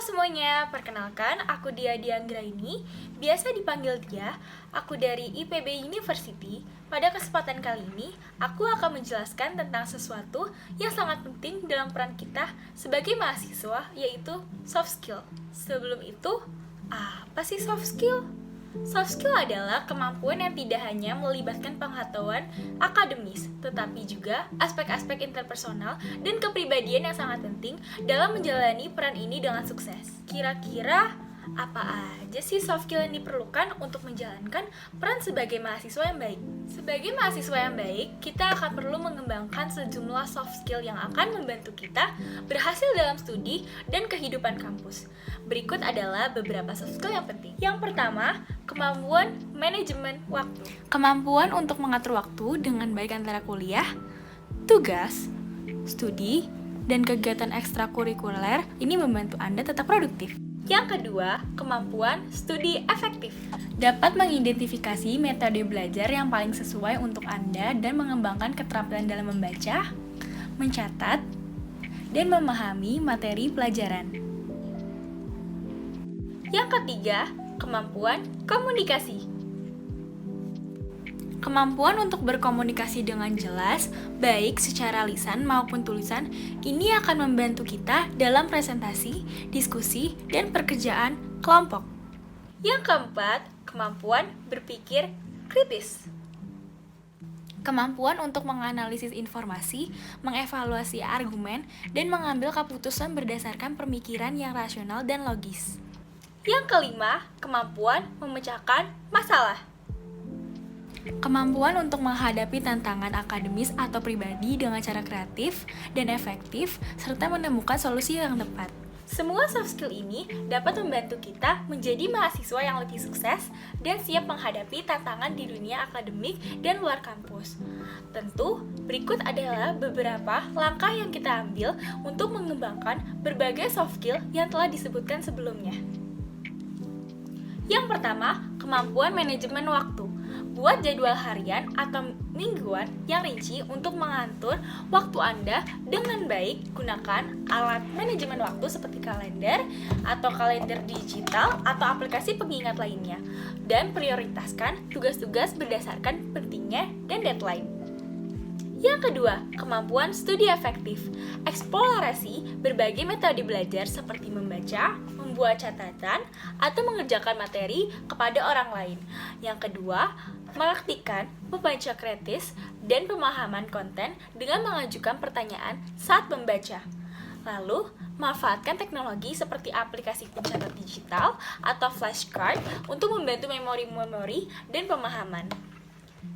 semuanya, perkenalkan aku Dia Dianggraini, biasa dipanggil Dia. Aku dari IPB University. Pada kesempatan kali ini, aku akan menjelaskan tentang sesuatu yang sangat penting dalam peran kita sebagai mahasiswa, yaitu soft skill. Sebelum itu, apa sih soft skill? Soft skill adalah kemampuan yang tidak hanya melibatkan pengetahuan akademis, tetapi juga aspek-aspek interpersonal dan kepribadian yang sangat penting dalam menjalani peran ini dengan sukses. Kira-kira apa aja sih soft skill yang diperlukan untuk menjalankan peran sebagai mahasiswa yang baik? Sebagai mahasiswa yang baik, kita akan perlu mengembangkan sejumlah soft skill yang akan membantu kita berhasil dalam studi dan kehidupan kampus. Berikut adalah beberapa soft skill yang penting. Yang pertama, kemampuan manajemen waktu. Kemampuan untuk mengatur waktu dengan baik antara kuliah, tugas, studi, dan kegiatan ekstrakurikuler ini membantu Anda tetap produktif. Yang kedua, kemampuan studi efektif. Dapat mengidentifikasi metode belajar yang paling sesuai untuk Anda dan mengembangkan keterampilan dalam membaca, mencatat, dan memahami materi pelajaran. Yang ketiga, kemampuan komunikasi. Kemampuan untuk berkomunikasi dengan jelas, baik secara lisan maupun tulisan, ini akan membantu kita dalam presentasi, diskusi, dan pekerjaan kelompok. Yang keempat, kemampuan berpikir kritis. Kemampuan untuk menganalisis informasi, mengevaluasi argumen, dan mengambil keputusan berdasarkan pemikiran yang rasional dan logis. Yang kelima, kemampuan memecahkan masalah. Kemampuan untuk menghadapi tantangan akademis atau pribadi dengan cara kreatif dan efektif, serta menemukan solusi yang tepat. Semua soft skill ini dapat membantu kita menjadi mahasiswa yang lebih sukses dan siap menghadapi tantangan di dunia akademik dan luar kampus. Tentu, berikut adalah beberapa langkah yang kita ambil untuk mengembangkan berbagai soft skill yang telah disebutkan sebelumnya. Yang pertama, kemampuan manajemen waktu. Buat jadwal harian atau mingguan yang rinci untuk mengatur waktu Anda dengan baik. Gunakan alat manajemen waktu seperti kalender atau kalender digital atau aplikasi pengingat lainnya. Dan prioritaskan tugas-tugas berdasarkan pentingnya dan deadline. Yang kedua, kemampuan studi efektif. Eksplorasi berbagai metode belajar seperti membaca, membuat catatan, atau mengerjakan materi kepada orang lain. Yang kedua, mempraktikkan membaca kritis dan pemahaman konten dengan mengajukan pertanyaan saat membaca. Lalu, manfaatkan teknologi seperti aplikasi pencatat digital atau flashcard untuk membantu memori-memori dan pemahaman.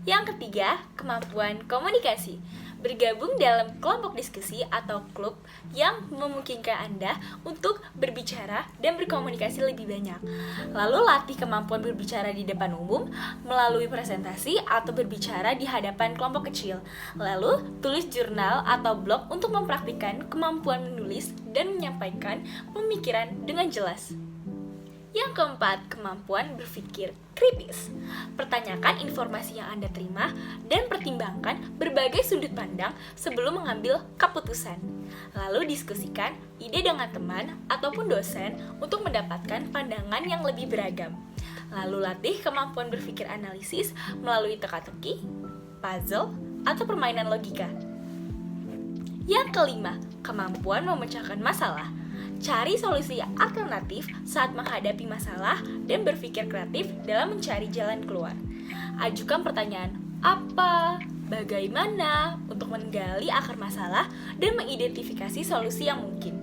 Yang ketiga, kemampuan komunikasi. Bergabung dalam kelompok diskusi atau klub yang memungkinkan Anda untuk berbicara dan berkomunikasi lebih banyak. Lalu latih kemampuan berbicara di depan umum melalui presentasi atau berbicara di hadapan kelompok kecil. Lalu tulis jurnal atau blog untuk mempraktikkan kemampuan menulis dan menyampaikan pemikiran dengan jelas. Yang keempat, kemampuan berpikir kritis. Pertanyakan informasi yang Anda terima dan pertimbangkan berbagai sudut pandang sebelum mengambil keputusan. Lalu diskusikan ide dengan teman ataupun dosen untuk mendapatkan pandangan yang lebih beragam. Lalu latih kemampuan berpikir analisis melalui teka-teki, puzzle, atau permainan logika. Yang kelima, kemampuan memecahkan masalah. Cari solusi alternatif saat menghadapi masalah dan berpikir kreatif dalam mencari jalan keluar. Ajukan pertanyaan apa, bagaimana untuk menggali akar masalah dan mengidentifikasi solusi yang mungkin.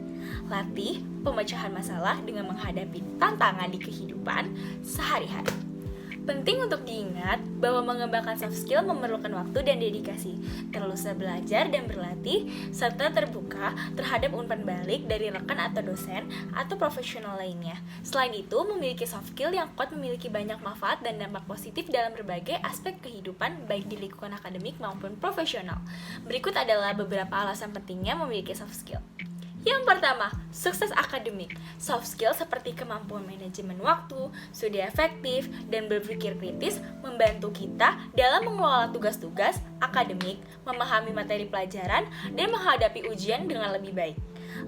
Latih pemecahan masalah dengan menghadapi tantangan di kehidupan sehari-hari. Penting untuk diingat bahwa mengembangkan soft skill memerlukan waktu dan dedikasi, terus belajar dan berlatih, serta terbuka terhadap umpan balik dari rekan atau dosen atau profesional lainnya. Selain itu, memiliki soft skill yang kuat memiliki banyak manfaat dan dampak positif dalam berbagai aspek kehidupan, baik di lingkungan akademik maupun profesional. Berikut adalah beberapa alasan pentingnya memiliki soft skill. Yang pertama, sukses akademik. Soft skill seperti kemampuan manajemen waktu, studi efektif, dan berpikir kritis membantu kita dalam mengelola tugas-tugas akademik, memahami materi pelajaran, dan menghadapi ujian dengan lebih baik.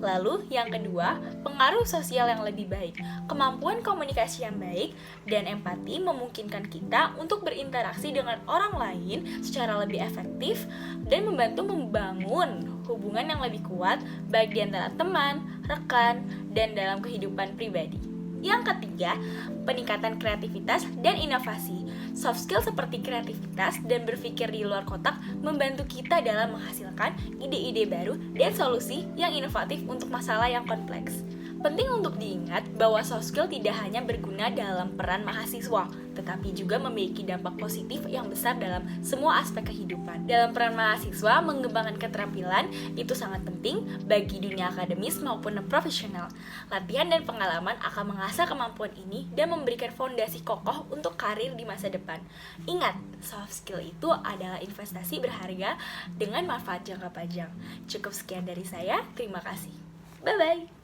Lalu yang kedua, pengaruh sosial yang lebih baik. Kemampuan komunikasi yang baik dan empati memungkinkan kita untuk berinteraksi dengan orang lain secara lebih efektif dan membantu membangun hubungan yang lebih kuat baik di antara teman, rekan, dan dalam kehidupan pribadi. Yang ketiga, peningkatan kreativitas dan inovasi. Soft skill seperti kreativitas dan berpikir di luar kotak membantu kita dalam menghasilkan ide-ide baru dan solusi yang inovatif untuk masalah yang kompleks. Penting untuk diingat bahwa soft skill tidak hanya berguna dalam peran mahasiswa, tetapi juga memiliki dampak positif yang besar dalam semua aspek kehidupan. Dalam peran mahasiswa, mengembangkan keterampilan itu sangat penting bagi dunia akademis maupun profesional. Latihan dan pengalaman akan mengasah kemampuan ini dan memberikan fondasi kokoh untuk karir di masa depan. Ingat, soft skill itu adalah investasi berharga dengan manfaat jangka panjang. Cukup sekian dari saya, terima kasih. Bye-bye!